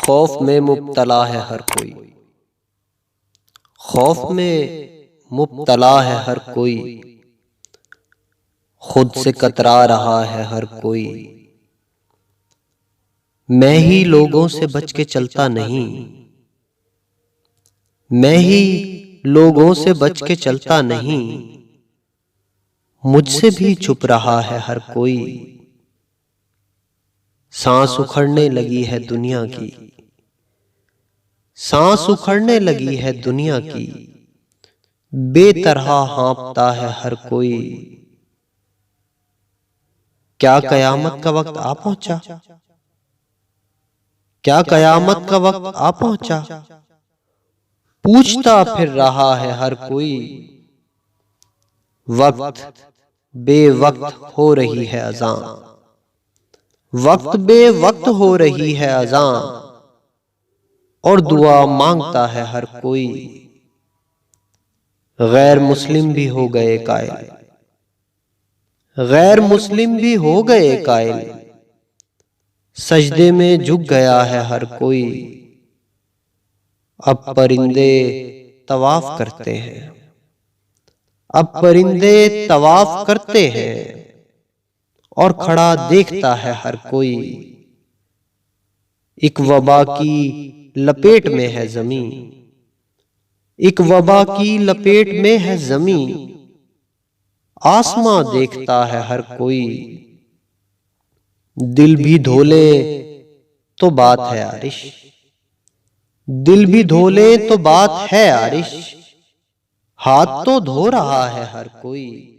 खौफ में मुब्तला है हर कोई, खौफ में मुब्तला है हर कोई, खुद से कतरा रहा है हर कोई। मैं ही लोगों से बच के चलता नहीं, मैं ही लोगों से बच के चलता नहीं, मुझसे भी छुप रहा है हर कोई। सांस उखड़ने लगी है दुनिया की, सांस उखड़ने लगी है दुनिया की, बेतरह हाँफता है हर कोई। क्या कयामत का वक्त आ पहुंचा, क्या कयामत का वक्त आ पहुंचा, पूछता फिर रहा है हर कोई। वक्त बेवक्त हो रही है अज़ां, वक्त बेवक्त हो रही है अज़ां, और दुआ मांगता है हर कोई। गैर मुस्लिम भी हो गए कायल, गैर मुस्लिम भी हो गए कायल, सजदे में झुक गया है हर कोई। अब परिंदे तवाफ करते हैं, अब परिंदे तवाफ करते हैं, और खड़ा देखता है हर कोई। एक वबा की लपेट में है ज़मीं, एक वबा की लपेट में है ज़मीं, आसमां देखता है हर कोई। दिल भी धोले तो बात है आरिश, दिल भी धोले तो बात है आरिश, हाथ तो धो रहा है हर कोई।